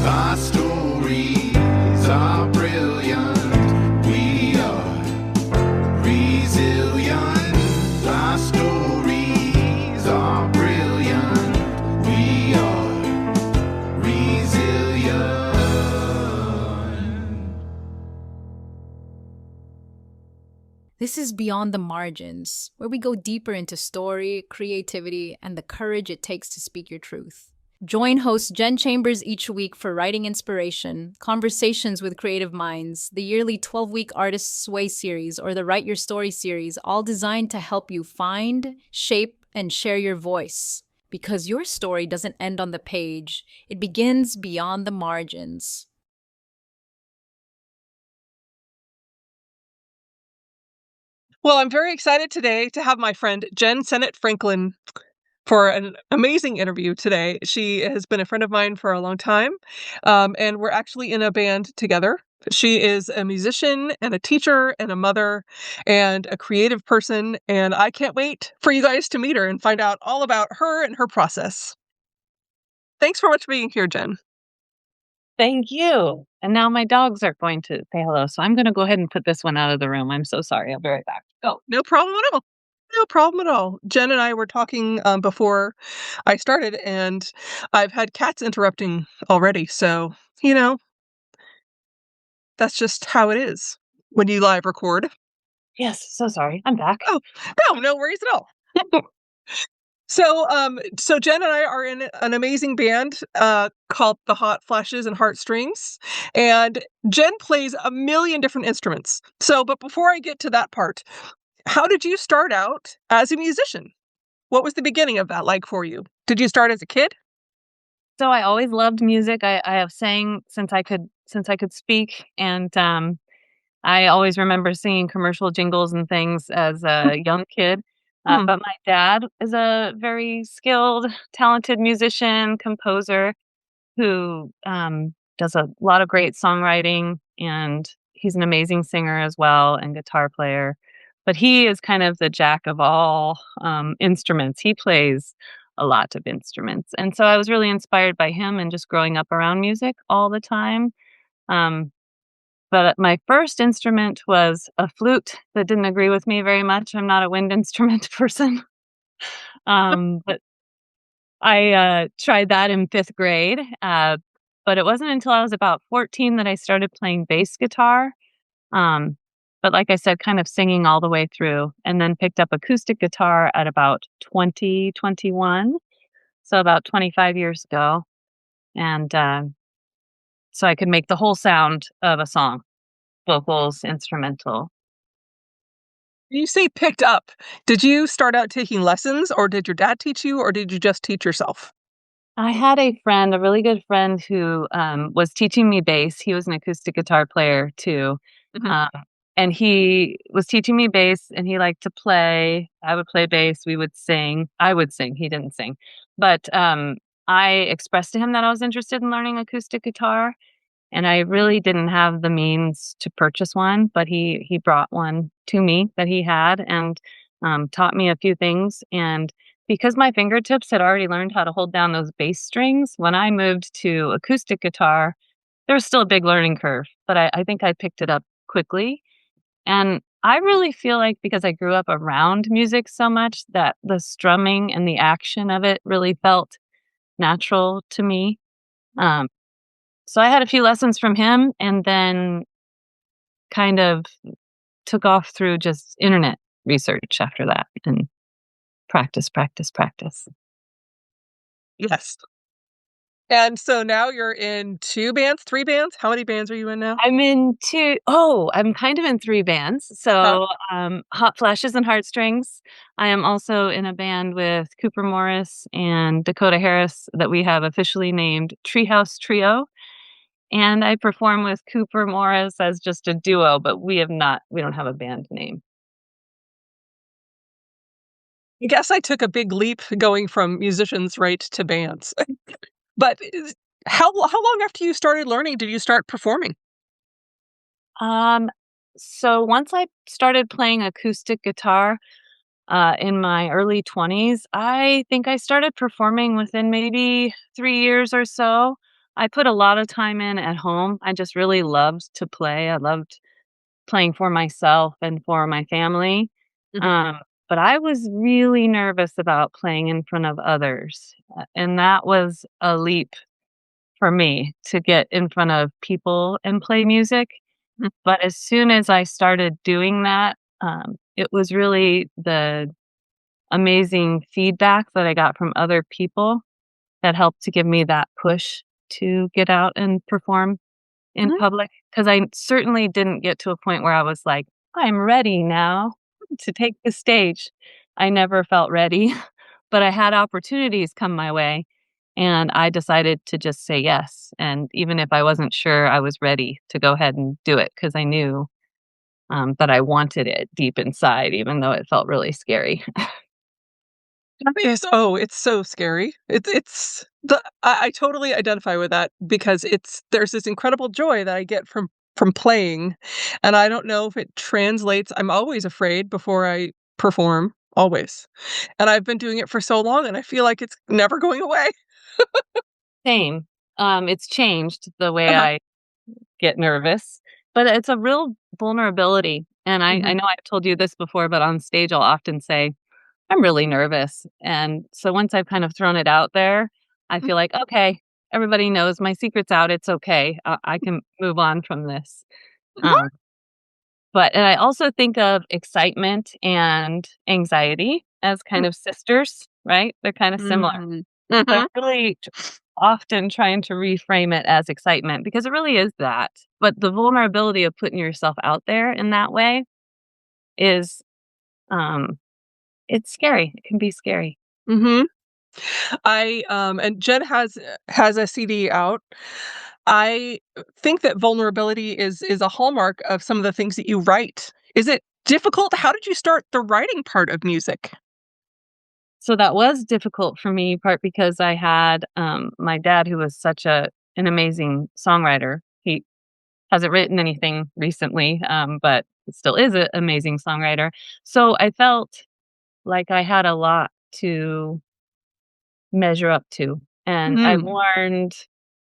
Our stories are brilliant. We are resilient. Our stories are brilliant. We are resilient. This is Beyond the Margins, where we go deeper into story, creativity, and the courage it takes to speak your truth. Join host Jen Chambers each week for writing inspiration, conversations with creative minds, the yearly 12-week Artist Sway series, or the Write Your Story series, all designed to help you find, shape, and share your voice. Because your story doesn't end on the page, it begins beyond the margins. Well, I'm very excited today to have my friend Jen Senett Franklin for an amazing interview today. She has been a friend of mine for a long time, and we're actually in a band together. She is a musician and a teacher and a mother and a creative person, and I can't wait for you guys to meet her and find out all about her and her process. Thanks for much being here, Jen. Thank you. And now my dogs are going to say hello, so I'm going to go ahead and put this one out of the room. I'm so sorry. I'll be right back. Go. No problem at all. No problem at all. Jen and I were talking before I started, and I've had cats interrupting already. So, that's just how it is when you live record. Yes, so sorry. I'm back. Oh, no worries at all. So Jen and I are in an amazing band called the Hot Flashes and Heartstrings, and Jen plays a million different instruments. But before I get to that part, how did you start out as a musician? What was the beginning of that like for you? Did you start as a kid? So I always loved music. I have sang since I could speak, and I always remember singing commercial jingles and things as a young kid. But my dad is a very skilled, talented musician, composer who does a lot of great songwriting, and he's an amazing singer as well and guitar player. But he is kind of the jack of all instruments. He plays a lot of instruments. And so I was really inspired by him and just growing up around music all the time. Um, but my first instrument was a flute that didn't agree with me very much. I'm not a wind instrument person. But I tried that in fifth grade. But it wasn't until I was about 14 that I started playing bass guitar. Um, but like I said, kind of singing all the way through, and then picked up acoustic guitar at about 2021. So about 25 years ago. And so I could make the whole sound of a song, vocals, instrumental. You say picked up. Did you start out taking lessons, or did your dad teach you, or did you just teach yourself? I had a friend, a really good friend, who was teaching me bass. He was an acoustic guitar player too. Mhm. And he was teaching me bass, and he liked to play. I would play bass. We would sing. I would sing. He didn't sing. But I expressed to him that I was interested in learning acoustic guitar. And I really didn't have the means to purchase one, but he brought one to me that he had, and taught me a few things. And because my fingertips had already learned how to hold down those bass strings, when I moved to acoustic guitar, there was still a big learning curve, but I think I picked it up quickly. And I really feel like because I grew up around music so much that the strumming and the action of it really felt natural to me. Um, so I had a few lessons from him, and then kind of took off through just internet research after that, and practice, practice, practice. Yes. And so now you're in 2 bands, 3 bands? How many bands are you in now? I'm kind of in 3 bands. So, Hot Flashes and Heartstrings. I am also in a band with Cooper Morris and Dakota Harris that we have officially named Treehouse Trio. And I perform with Cooper Morris as just a duo, but we don't have a band name. I guess I took a big leap going from musicians right to bands. But how long after you started learning did you start performing? Um, so once I started playing acoustic guitar, in my early 20s, I think I started performing within maybe 3 years or so. I put a lot of time in at home. I just really loved to play. I loved playing for myself and for my family. Mhm. Um, but I was really nervous about playing in front of others. And that was a leap for me to get in front of people and play music. Mhm. But as soon as I started doing that, it was really the amazing feedback that I got from other people that helped to give me that push to get out and perform in Mhm. public. Because I certainly didn't get to a point where I was like, "I'm ready now to take the stage." I never felt ready, but I had opportunities come my way, and I decided to just say yes, and even if I wasn't sure, I was ready to go ahead and do it because I knew, that I wanted it deep inside, even though it felt really scary. It's so scary. I totally identify with that because there's this incredible joy that I get from playing, and I don't know if it translates. I'm always afraid before I perform, always. And I've been doing it for so long, and I feel like it's never going away. Same. It's changed the way Uh-huh. I get nervous, but it's a real vulnerability, and I Mhm. know I've told you this before, but on stage, I'll often say, "I'm really nervous," and so once I've kind of thrown it out there, I feel like, "Okay, everybody knows my secret's out, it's okay, I can move on from this." Um, and I also think of excitement and anxiety as kind of sisters, right? They're kinda similar. Mhm. So I'm Mhm. really often trying to reframe it as excitement because it really is that. But the vulnerability of putting yourself out there in that way is, um, it's scary. It can be scary. Mhm. And Jen has a CD out. I think that vulnerability is a hallmark of some of the things that you write. Is it difficult? How did you start the writing part of music? So that was difficult for me, part because I had my dad, who was such an amazing songwriter. He hasn't written anything recently, but still is an amazing songwriter. So I felt like I had a lot to measure up to. And I've Mm. learned,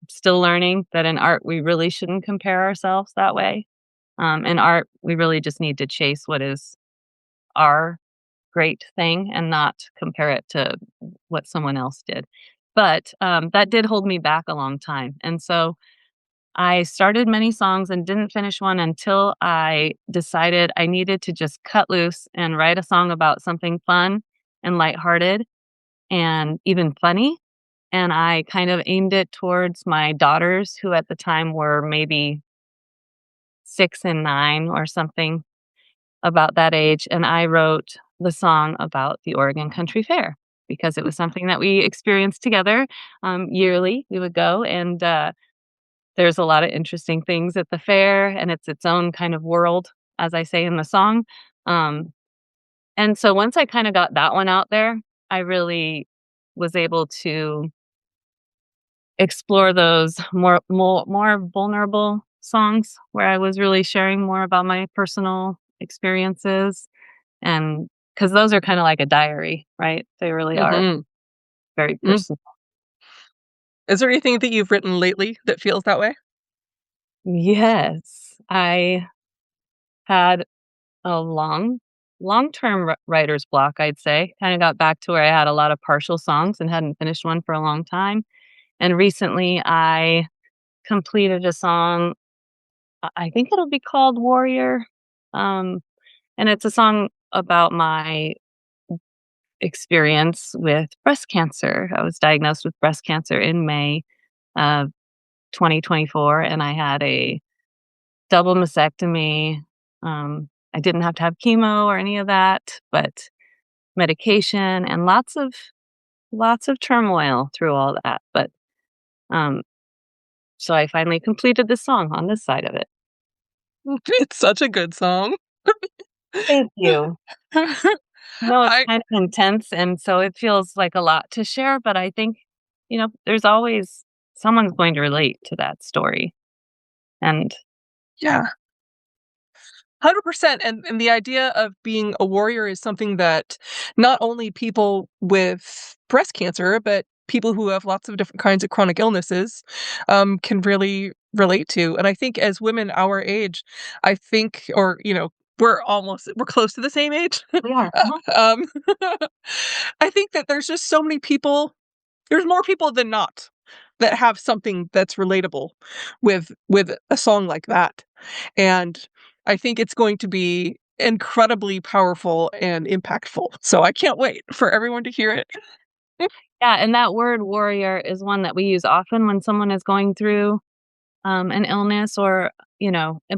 still learning, that in art, we really shouldn't compare ourselves that way. In art, we really just need to chase what is our great thing and not compare it to what someone else did. But that did hold me back a long time. And so I started many songs and didn't finish one until I decided I needed to just cut loose and write a song about something fun and lighthearted and even funny. And I kind of aimed it towards my daughters, who at the time were maybe 6 and 9 or something, about that age. And I wrote the song about the Oregon Country Fair because it was something that we experienced together. Yearly. We would go, and there's a lot of interesting things at the fair, and it's its own kind of world, as I say in the song. Um, and so once I kind of got that one out there, I really was able to explore those more vulnerable songs where I was really sharing more about my personal experiences, and because those are kinda like a diary, right? They really are Mhm. very Mm. personal. Is there anything that you've written lately that feels that way? Yes. I had a long-term writer's block, I'd say. Kinda got back to where I had a lot of partial songs and hadn't finished one for a long time, and recently I completed a song. I think it'll be called Warrior, um, and it's a song about my experience with breast cancer. I was diagnosed with breast cancer in May of 2024, and I had a double mastectomy. I didn't have to have chemo or any of that, but medication and lots of turmoil through all that. But um, so I finally completed the song on this side of it. It's such a good song. Thank you. No, it's I kind of intense, and so it feels like a lot to share, but I think, there's always someone's going to relate to that story, and Yeah. 100%, and the idea of being a warrior is something that not only people with breast cancer, but people who have lots of different kinds of chronic illnesses can really relate to. And I think as women our age, I think, or, we're close to the same age. We are. um, I think that there's just so many people, there's more people than not that have something that's relatable with a song like that. And I think it's going to be incredibly powerful and impactful. So I can't wait for everyone to hear it. Yeah, and that word warrior is one that we use often when someone is going through an illness or,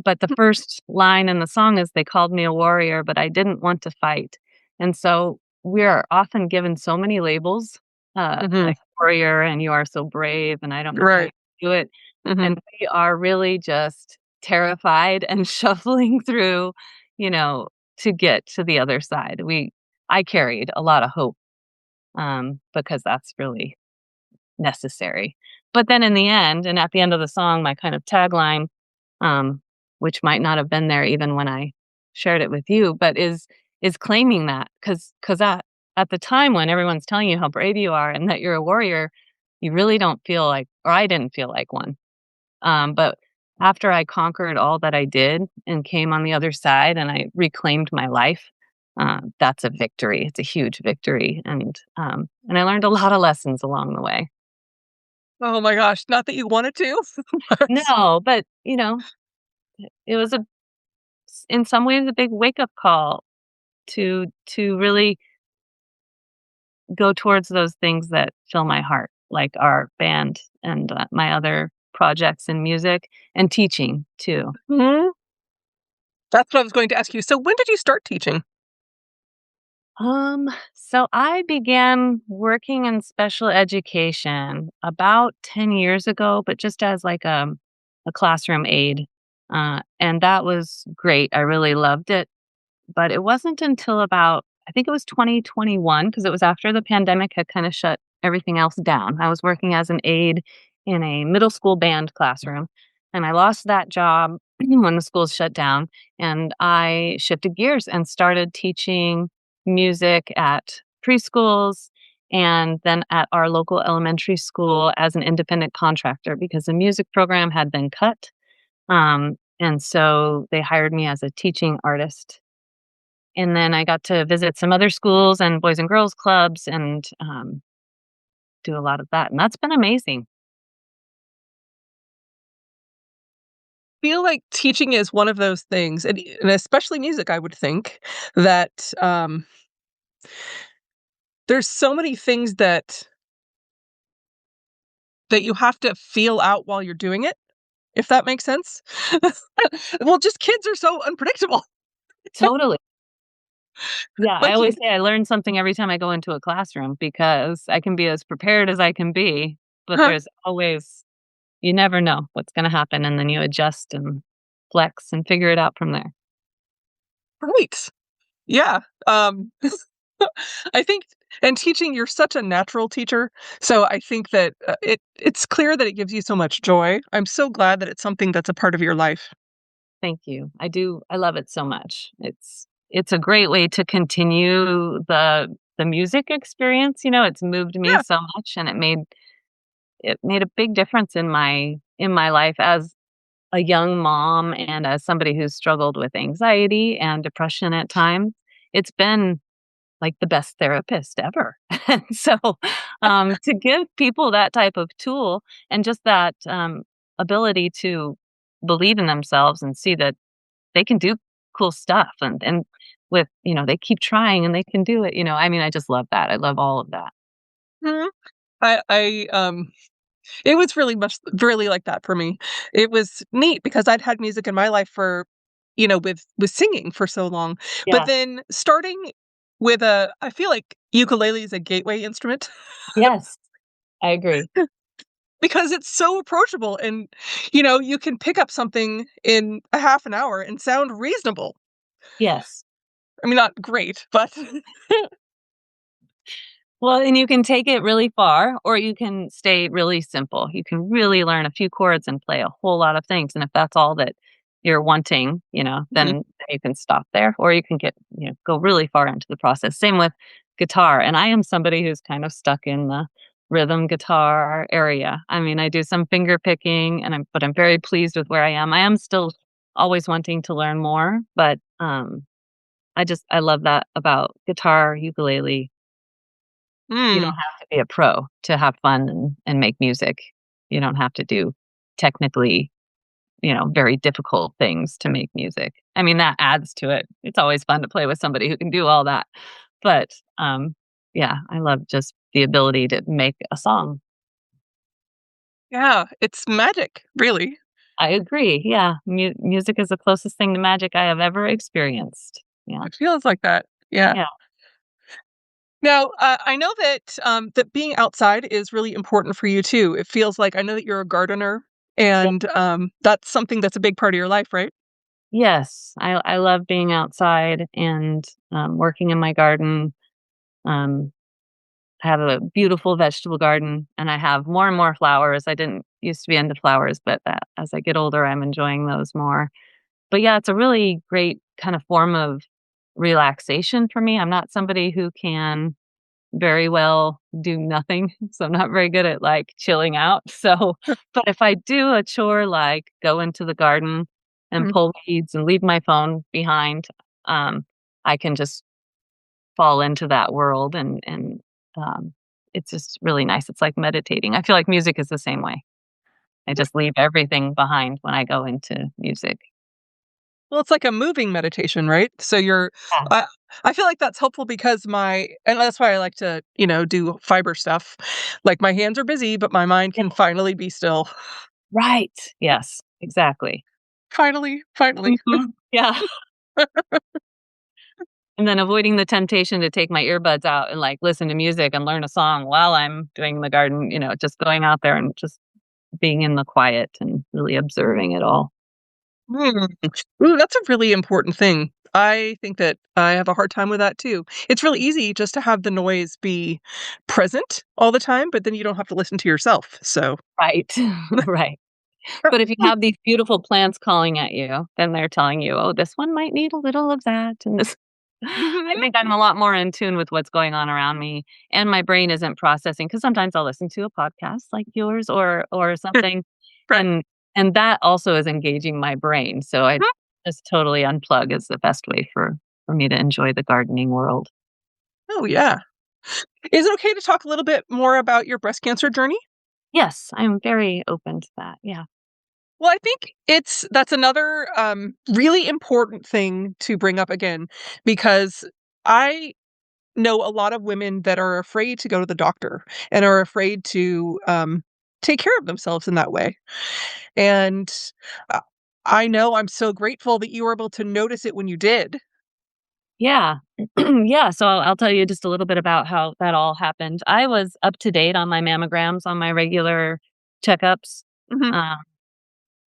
but the first line in the song is they called me a warrior, but I didn't want to fight. And so we're often given so many labels, Mhm. like warrior and you are so brave and I don't know how you Right. do it. Mhm. And we are really just terrified and shuffling through, you know, to get to the other side. I carried a lot of hope because that's really necessary. But then in the end, and at the end of the song, my kind of tagline, um, which might not have been there even when I shared it with you, but is claiming that because at the time when everyone's telling you how brave you are and that you're a warrior, you really don't feel like, or I didn't feel like one. But after I conquered all that I did and came on the other side and I reclaimed my life, that's a victory. It's a huge victory, and I learned a lot of lessons along the way. Oh my gosh, not that you wanted to. but- No, but it was in some ways a big wake up call to really go towards those things that fill my heart, like our band and my other projects in music and teaching too. Mhm. That's what I was going to ask you. So when did you start teaching? So I began working in special education about 10 years ago, but just as like a classroom aide. And that was great. I really loved it. But it wasn't until about, I think it was 2021, because it was after the pandemic had kind of shut everything else down. I was working as an aide in a middle school band classroom, and I lost that job when the schools shut down. And I shifted gears and started teaching music at preschools and then at our local elementary school as an independent contractor because the music program had been cut. And so they hired me as a teaching artist and then I got to visit some other schools and boys and girls clubs and, do a lot of that, and that's been amazing. Feel like teaching is one of those things, and especially music, I would think, that there's so many things that you have to feel out while you're doing it, if that makes sense. Well, just kids are so unpredictable. Totally. Yeah, I Like, always say I learn something every time I go into a classroom because I can be as prepared as I can be, but there's always you never know what's gonna happen, and then you adjust and flex and figure it out from there. right. Yeah. I think and teaching, you're such a natural teacher, so I think that, it's clear that it gives you so much joy. I'm so glad that it's something that's a part of your life. Thank you. I love it so much. It's a great way to continue the music experience, it's moved me Yeah. so much and it made a big difference in my life as a young mom and as somebody who's struggled with anxiety and depression at times. It's been like the best therapist ever. And so to give people that type of tool and just that ability to believe in themselves and see that they can do cool stuff and with, they keep trying and they can do it, I mean, I just love that. I love all of that. Mhm. I it was really like that for me. It was neat because I'd had music in my life for, with singing for so long, but Yeah. then starting with I feel like ukulele is a gateway instrument Yes, I agree. because it's so approachable and, you can pick up something in a half an hour and sound reasonable. Yes. I mean, not great, but Well, and you can take it really far or you can stay really simple. You can really learn a few chords and play a whole lot of things. And if that's all that you're wanting, Mhm. then you can stop there or you can go really far into the process. Same with guitar. And I am somebody who's kind of stuck in the rhythm guitar area. I mean, I do some finger picking, but I'm very pleased with where I am. I am still always wanting to learn more, but I love that about guitar, ukulele. You don't Mm. have to be a pro to have fun and make music. You don't have to do technically, very difficult things to make music. I mean, that adds to it. It's always fun to play with somebody who can do all that. But yeah, I love just the ability to make a song. Yeah, it's magic, really. I agree. Yeah, music is the closest thing to magic I have ever experienced. Yeah, It feels like that. Yeah. yeah, Now, I know that that being outside is really important for you too. It feels like I know that you're a gardener, yeah. and that's something that's a big part of your life, right? Yes, I love being outside and working in my garden. Um, I have a beautiful vegetable garden, and I have more and more flowers. I didn't used to be into flowers, but as I get older, I'm enjoying those more. But yeah, it's a really great kind of form of relaxation for me. I'm not somebody who can very well do nothing, so I'm not very good at like chilling out. So, but if I do a chore like go into the garden and Mm. pull weeds and leave my phone behind, um, I can just fall into that world and it's just really nice. It's like meditating. I feel like music is the same way. I just leave everything behind when I go into music. Well, it's like a moving meditation, right? So Yeah. I, I feel like that's helpful because and that's why I like to, do fiber stuff. Like my hands are busy, but my mind Yeah. can finally be still. Right. Yes, exactly. Finally, finally. Mhm. Yeah. And then avoiding the temptation to take my earbuds out and like listen to music and learn a song while I'm doing the garden, just going out there and just being in the quiet and really observing it all. Mm. Ooh, that's a really important thing. I think that I have a hard time with that too. It's really easy just to have the noise be present all the time, but then you don't have to listen to yourself. So, Right. Right. But if you have these beautiful plants calling at you, then they're telling you, "Oh, this one might need a little of that," and this I Mhm. think I'm a lot more in tune with what's going on around me, and my brain isn't processing because sometimes I'll listen to a podcast like yours or something, Right. and and that also is engaging my brain, so I Mhm. just totally unplug is the best way for me to enjoy the gardening world. Oh, yeah. Is it okay to talk a little bit more about your breast cancer journey? Yes, I'm very open to that, yeah. Well, I think that's another really important thing to bring up again because I know a lot of women that are afraid to go to the doctor and are afraid to take care of themselves in that way. And uh, I know I'm so grateful that you were able to notice it when you did. Yeah. Yeah, so I'll tell you just a little bit about how that all happened. I was up to date on my mammograms, on my regular checkups, Mhm. um,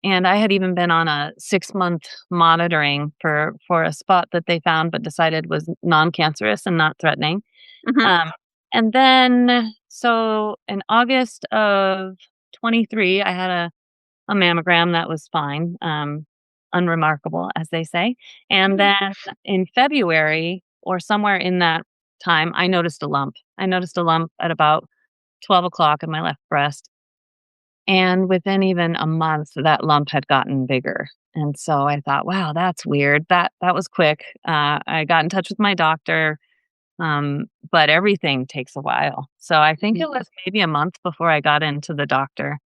and I had even been on a 6-month monitoring for a spot that they found but decided was non-cancerous and not threatening. Mhm. Um, and then so in August of 23, I had a mammogram that was fine, unremarkable, as they say. And Mhm. then in February or somewhere in that time, I noticed a lump. I noticed a lump at about 12 o'clock in my left breast. And within even a month, that lump had gotten bigger. And so I thought, wow, that's weird. That was quick. I got in touch with my doctor, but everything takes a while. So I think it was maybe a month before I got into the doctor.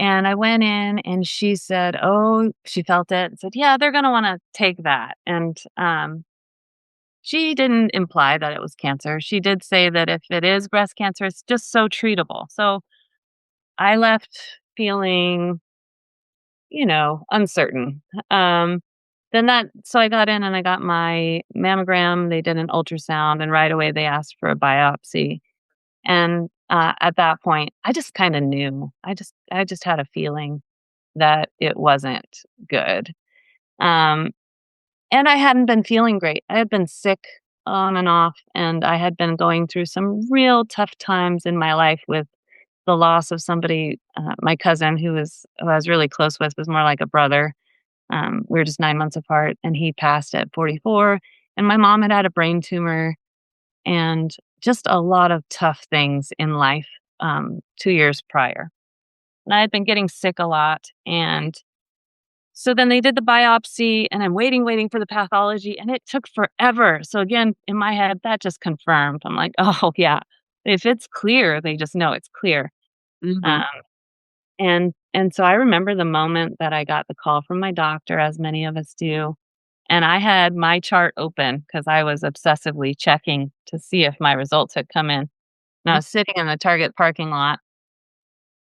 And I went in and she said, "Oh," she felt it and said, "Yeah, they're gonna wanna take that." And, she didn't imply that it was cancer. She did say that if it is breast cancer, it's just so treatable. So I left feeling, uncertain. Then so I got in and I got my mammogram. They did an ultrasound, and right away they asked for a biopsy. And, at that point, I just kinda knew. I just had a feeling that it wasn't good. Um, and I hadn't been feeling great. I had been sick on and off, and I had been going through some real tough times in my life with the loss of somebody, my cousin who I was really close with, was more like a brother. We were just 9 months apart, and he passed at 44, and my mom had had a brain tumor, and just a lot of tough things in life 2 years prior. And I had been getting sick a lot. And so then they did the biopsy, and I'm waiting for the pathology, and it took forever. So again, in my head, that just confirmed. I'm like, oh, yeah, if it's clear, they just know it's clear. Mhm. Um, and so I remember the moment that I got the call from my doctor, as many of us do, and I had my chart open because I was obsessively checking to see if my results had come in. And I Mm. was sitting in the Target parking lot,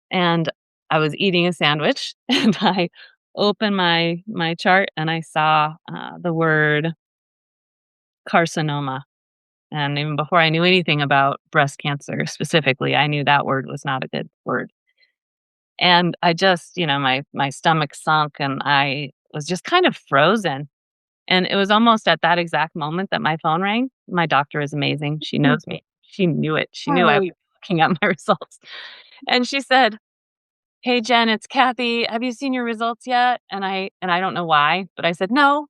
and I was eating a sandwich, and I opened my chart, and I saw the word carcinoma. And even before I knew anything about breast cancer specifically, I knew that word was not a good word. And I just, my stomach sunk, and I was just kind of frozen. And it was almost at that exact moment that my phone rang. My doctor is amazing. She Mm. knows me. She knew it. She knew I was Right. looking at my results. And she said, "Hey Jen, it's Kathy. Have you seen your results yet?" And I don't know why, but I said, "No."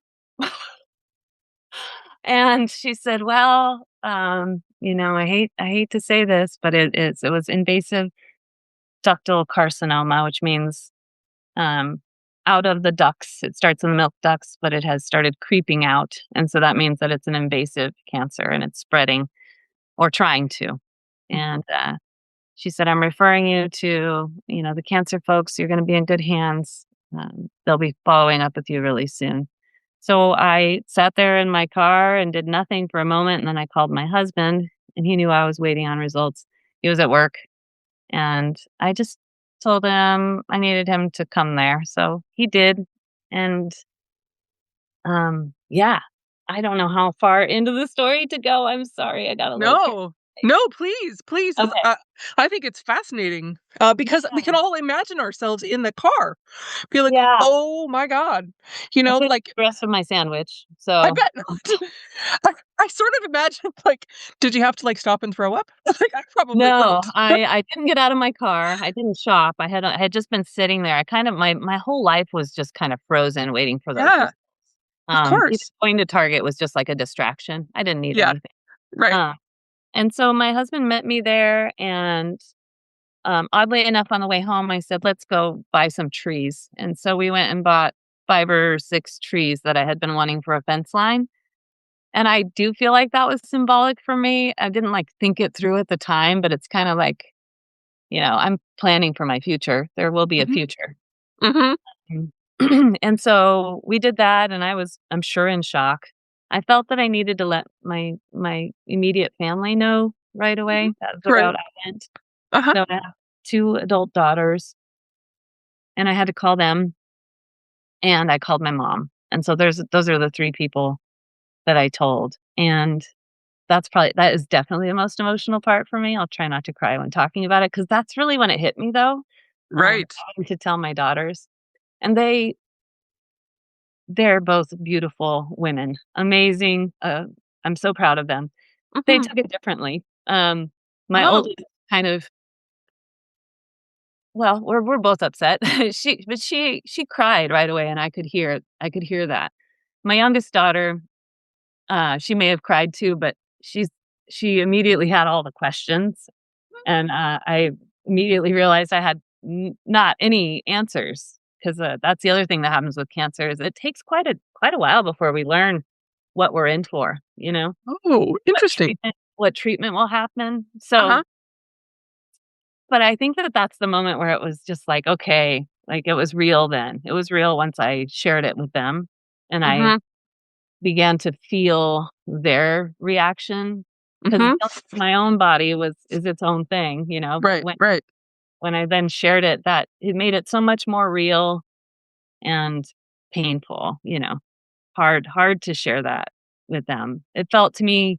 And she said, "Well, I hate to say this, but it was invasive ductal carcinoma, which means um, out of the ducts. It starts in the milk ducts, but it has started creeping out. And so that means that it's an invasive cancer and it's spreading or trying to." Mhm. And she said, "I'm referring you to, the cancer folks. You're going to be in good hands. They'll be following up with you really soon." So I sat there in my car and did nothing for a moment. And then I called my husband, and he knew I was waiting on results. He was at work, and I just told him I needed him to come there. So he did. And yeah, I don't know how far into the story to go. I'm sorry. I got a little carried No. No, please, please. away. Okay. I think it's fascinating, because we can Yeah. all imagine ourselves in the car. Be like, Yeah. "Oh my god." I finished Like, the rest of my sandwich. I So bet I sort of imagine, like, did you have to, like, stop and throw up? Like, I probably no, won't. I didn't get out of my car. I didn't shop. I had just been sitting there. I kind of my whole life was just kind of frozen waiting for those Yeah, results. of Even course. going to Target was just like a distraction. I didn't need Yeah, anything. right. Uh, and so my husband met me there, and oddly enough, on the way home, I said, "Let's go buy some trees." And so we went and bought 5 or 6 trees that I had been wanting for a fence line. And I do feel like that was symbolic for me. I didn't like think it through at the time, but it's kind of like, I'm planning for my future. There will be a Mhm, future. mhm, Mm. And so we did that, and I'm sure, in shock. I felt that I needed to let my immediate family know right mhm. away. That's the Right. route I went. Uh-huh. So I have 2 adult daughters, and I had to call them, and I called my mom. And so those are the 3 people that I told. And that is definitely the most emotional part for me. I'll try not to cry when talking about it, because that's really when it hit me, though, Right. having to tell my daughters. And they're both beautiful women, amazing. I'm so proud of them. They Mhm. took it differently. My Oh. oldest kind of well, we're both upset. She cried right away, and I could hear that. My youngest daughter, she may have cried too, but she immediately had all the questions. And, I immediately realized I had not any answers, 'cause, that's the other thing that happens with cancer is it takes quite a while before we learn what we're in for, Oh, interesting. what treatment will happen. So Uh-huh. but I think that that's the moment where it was just like, okay, like, it was real then. It was real once I shared it with them, and I Mhm, began to feel their reaction, 'cause mhm. my own body is its own thing, but Right, right. when I then shared it, that it made it so much more real and painful, hard to share that with them. It felt to me,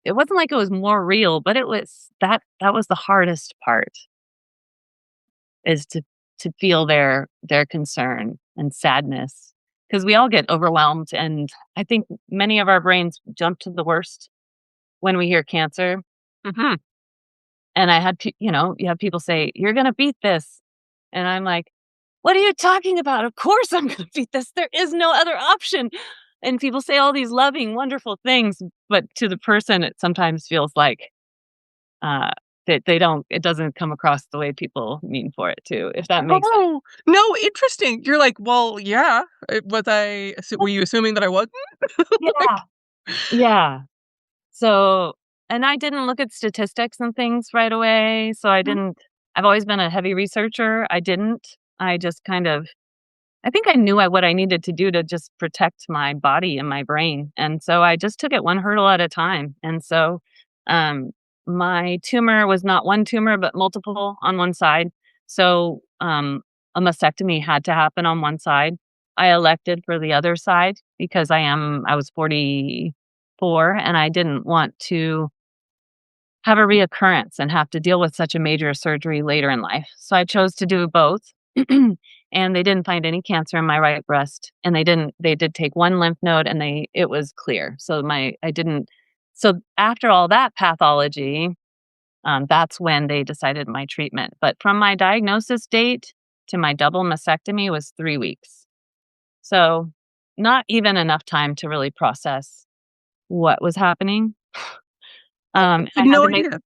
it wasn't like it was more real, but it was that was the hardest part, is to feel their concern and sadness, because we all get overwhelmed, and I think many of our brains jump to the worst when we hear cancer. Mhm. And I had you have people say, "You're gonna beat this." And I'm like, "What are you talking about? Of course I'm gonna beat this. There is no other option." And people say all these loving, wonderful things, but to the person, it sometimes feels like uh, that they don't. It doesn't come across the way people mean for it to. If that makes sense. Oh, no, interesting. You're like, "Well, yeah." Were you assuming that I wasn't? Yeah, Like yeah. So, and I didn't look at statistics and things right away. So I Mhm, didn't. I've always been a heavy researcher. I didn't. I just kind of I think I knew what I needed to do to just protect my body and my brain, and so I just took it one hurdle at a time, and so, um, my tumor was not one tumor, but multiple on one side, so, a mastectomy had to happen on one side. I elected for the other side because I was 44, and I didn't want to have a reoccurrence and have to deal with such a major surgery later in life. So I chose to do both. And they didn't find any cancer in my right breast. And they did take one lymph node and it was clear. So I didn't, so after all that pathology, that's when they decided my treatment. But from my diagnosis date to my double mastectomy was 3 weeks. So not even enough time to really process what was happening. I had I had no to make idea.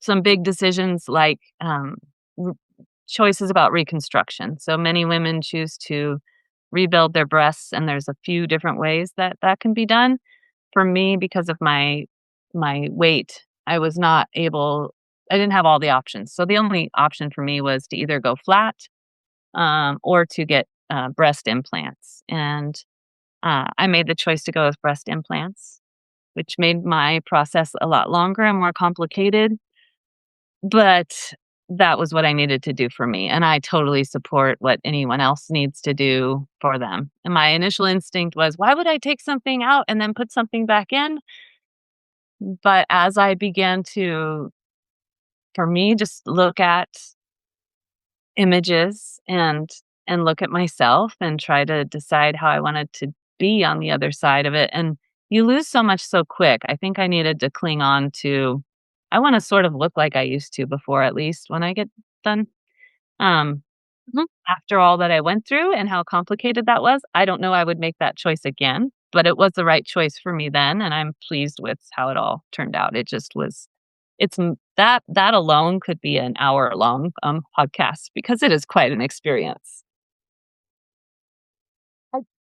some big decisions like r- choices about reconstruction. So many women choose to rebuild their breasts, and there's a few different ways that that can be done. For me, because of my weight, I was not able. I didn't have all the options. So the only option for me was to either go flat or to get breast implants. And I made the choice to go with breast implants, which made my process a lot longer and more complicated, but that was what I needed to do for me, and I totally support what anyone else needs to do for them. And my initial instinct was, "Why would I take something out and then put something back in?" But as I began to, for me, just look at images and look at myself and try to decide how I wanted to be on the other side of it, and you lose so much so quick. I think I needed to cling on to I wanna sort of look like I used to before, at least when I get done. Um, Mhm. After all that I went through and how complicated that was, I don't know I would make that choice again, but it was the right choice for me then, and I'm pleased with how it all turned out. It just was that alone could be an hour-long, podcast because it is quite an experience.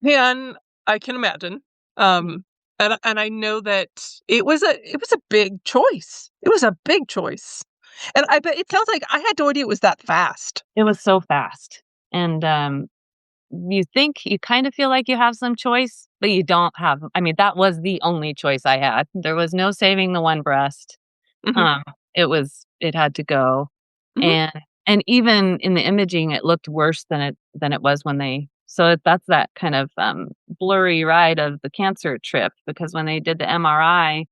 Can I can imagine. Mhm. And I know that it was a big choice. It was a big choice. And I bet it sounds like I had no idea it was that fast. It was so fast, and, you kind of feel like you have some choice, but you don't have. I mean, that was the only choice I had. There was no saving the one breast. Mhm, Um, it had to go, mhm, and even in the imaging, it looked worse than it was when they so that's that kind of, blurry ride of the cancer trip, because when they did the MRI,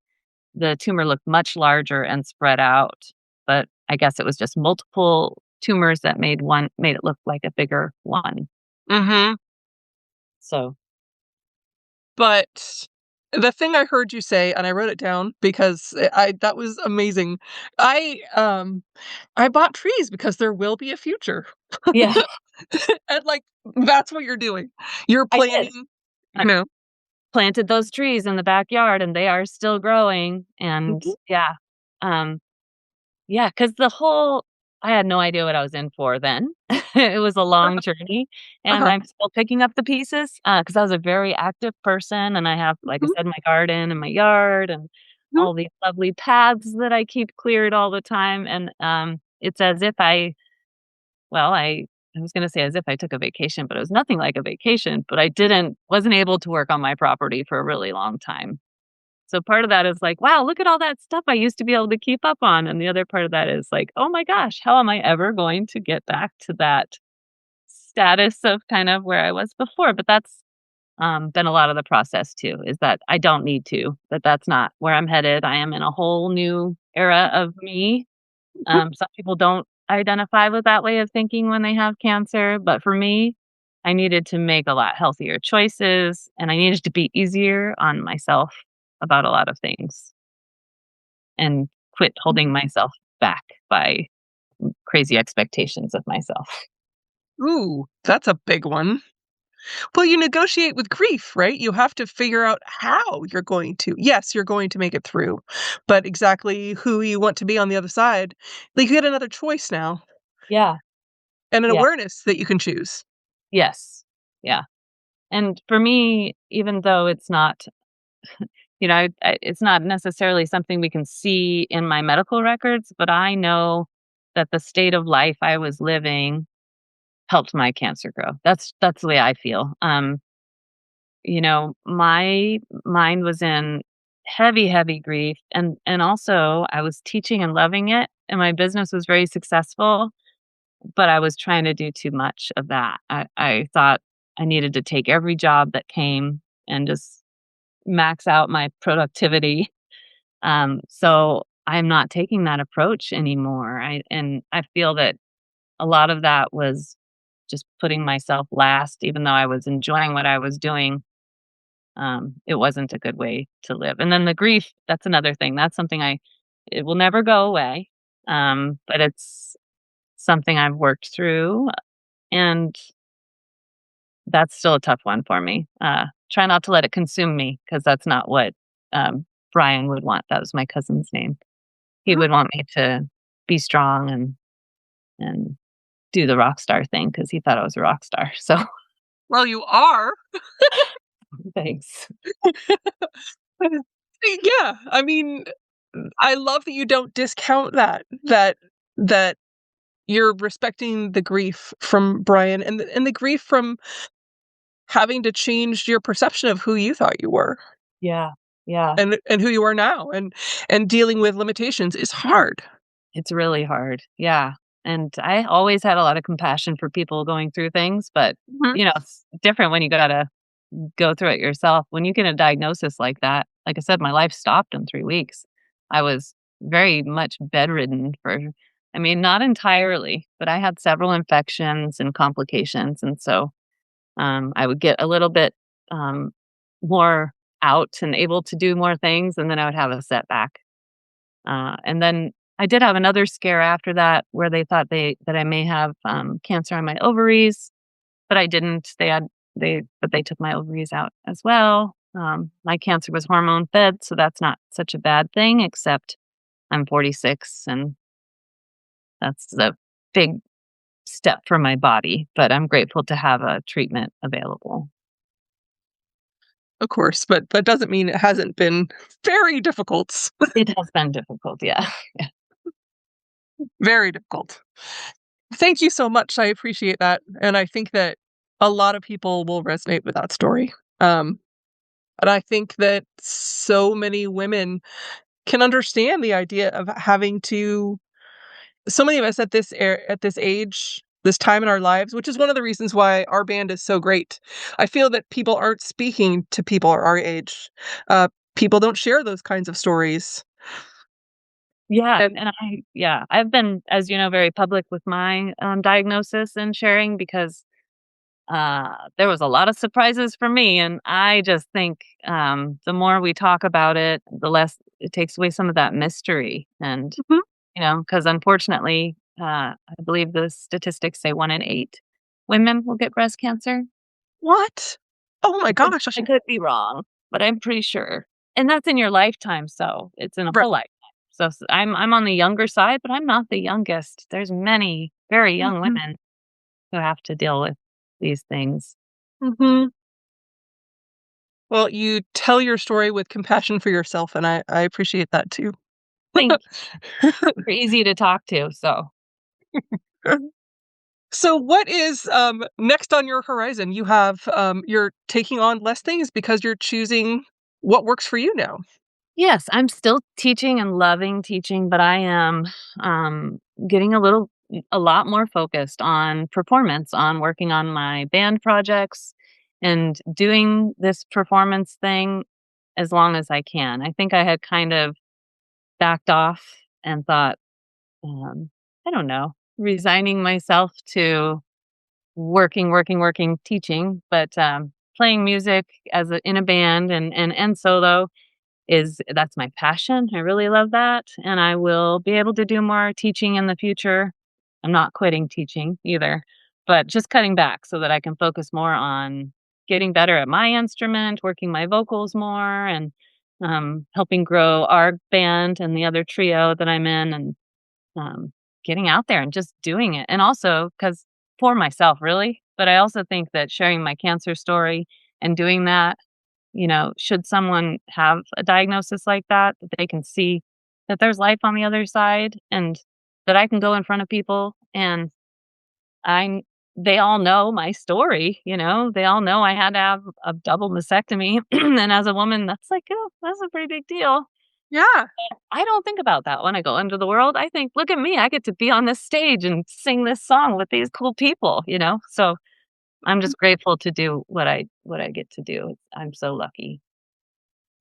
the tumor looked much larger and spread out, but I guess it was just multiple tumors that made it look like a bigger one. mhm. So, But the thing I heard you say, and I wrote it down because I that was amazing. I bought trees because there will be a future. yeah, And, like, that's what you're doing. You're I did. planning, I you know planted those trees in the backyard, and they are still growing, and Mhm, yeah. Um Yeah, because I had no idea what I was in for then. It was a long journey, and uh-huh, I'm still picking up the pieces, because I was a very active person, and I have, like I mhm, said, my garden and my yard and mhm. all these lovely paths that I keep cleared all the time, and, it's as if I was gonna say as if I took a vacation, but it was nothing like a vacation, but I wasn't able to work on my property for a really long time. So part of that is like, wow, look at all that stuff I used to be able to keep up on. And the other part of that is like, oh my gosh, how am I ever going to get back to that status of kind of where I was before? But that's been a lot of the process too, is that I don't need to, that that's not where I'm headed. I am in a whole new era of me. Some people don't identify with that way of thinking when they have cancer. But for me, I needed to make a lot healthier choices and I needed to be easier on myself about a lot of things and quit holding myself back by crazy expectations of myself. Ooh, that's a big one. Well, you negotiate with grief, right? You have to figure out how you're going to. Yes, you're going to make it through, but exactly who you want to be on the other side. Like, you get another choice now Yeah. and an Yeah. awareness that you can choose. Yes. Yeah. And for me, even though it's not, it's not necessarily something we can see in my medical records, but I know that the state of life I was living helped my cancer grow. That's the way I feel. My mind was in heavy, heavy grief, and also I was teaching and loving it, and my business was very successful, but I was trying to do too much of that. I thought I needed to take every job that came and just max out my productivity. So I'm not taking that approach anymore. I feel that a lot of that was just putting myself last, even though I was enjoying what I was doing. It wasn't a good way to live. And then the grief, that's another thing. That's something it will never go away. But it's something I've worked through, and that's still a tough one for me. Try not to let it consume me, because that's not what Brian would want. That was my cousin's name. He Mhm. would want me to be strong and do the rock star thing, because he thought I was a rock star. So Well, you are. thanks. Yeah, I mean, I love that you don't discount that you're respecting the grief from Brian and the grief from having to change your perception of who you thought you were Yeah, yeah. and who you are now, and dealing with limitations is hard. It's really hard. Yeah. And I always had a lot of compassion for people going through things, but Mhm. it's different when you gotta go through it yourself. When you get a diagnosis like that, like I said, my life stopped in 3 weeks. I was very much bedridden I mean, not entirely, but I had several infections and complications. And so I would get a little bit um, more out and able to do more things, and then I would have a setback. And then I did have another scare after that, where they thought that I may have cancer on my ovaries, but I didn't. But they took my ovaries out as well. My cancer was hormone fed, so that's not such a bad thing. Except I'm 46, and that's a big step for my body. But I'm grateful to have a treatment available. Of course, but that doesn't mean it hasn't been very difficult. It has been difficult, yeah. Very difficult. Thank you so much, I appreciate that, and I think that a lot of people will resonate with that story. Um, and I think that so many women can understand the idea of having to so many of us at this age, this time in our lives, which is one of the reasons why our band is so great. I feel that people aren't speaking to people our age. People don't share those kinds of stories. Yeah, And and I've been, as you know, very public with my diagnosis and sharing, because there was a lot of surprises for me, and I just think the more we talk about it, the less it takes away some of that mystery. And Mhm. because unfortunately, I believe the statistics say 1 in 8 women will get breast cancer. What? Oh my gosh, I could be wrong, but I'm pretty sure. And that's in your lifetime, so it's in a right. whole lifetime. So I'm on the younger side, but I'm not the youngest. There's many very young Mhm, women who have to deal with these things. mhm. Well, you tell your story with compassion for yourself, and I appreciate that too. Think you're easy to talk to, so So what is, next on your horizon? You're taking on less things because you're choosing what works for you now. yes, I'm still teaching and loving teaching, but I am getting a lot more focused on performance, on working on my band projects and doing this performance thing as long as I can. I think I had kind of backed off and thought, I don't know, resigning myself to working, teaching, but playing music in a band and solo that's my passion. I really love that, and I will be able to do more teaching in the future. I'm not quitting teaching either, but just cutting back so that I can focus more on getting better at my instrument, working my vocals more, and helping grow our band and the other trio that I'm in, and getting out there and just doing it. And also, because for myself, really, but I also think that sharing my cancer story and doing that, should someone have a diagnosis like that they can see that there's life on the other side, and that I can go in front of people and I they all know my story, they all know I had to have a double mastectomy. And as a woman, that's like, oh, that's a pretty big deal. Yeah. I don't think about that when I go into the world. I think, look at me, I get to be on this stage and sing this song with these cool people. So I'm just grateful to do what I get to do. I'm so lucky.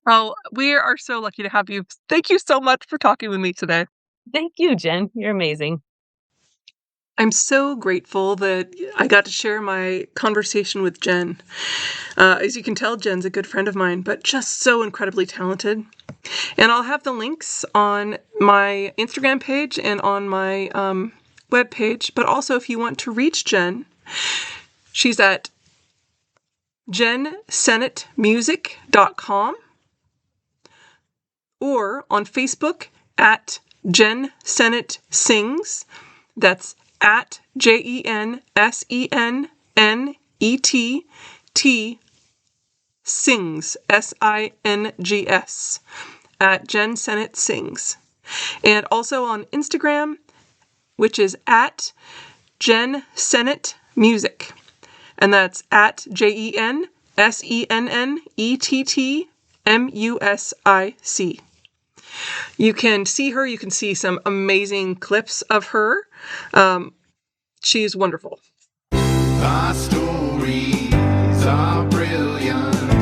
Oh, we are so lucky to have you. Thank you so much for talking with me today. Thank you, Jen. You're amazing. I'm so grateful that I got to share my conversation with Jen. As you can tell, Jen's a good friend of mine, but just so incredibly talented. And I'll have the links on my Instagram page and on my webpage. But also, if you want to reach Jen, she's at jensennettmusic.com or on Facebook at Jen Senett Sings. That's at JenSennett Sings, SINGS, at Jen Senett Sings. And also on Instagram, which is at Jen Senett Music. And that's at JenSennettMusic. You can see her. You can see some amazing clips of her. She's wonderful. Our stories are brilliant.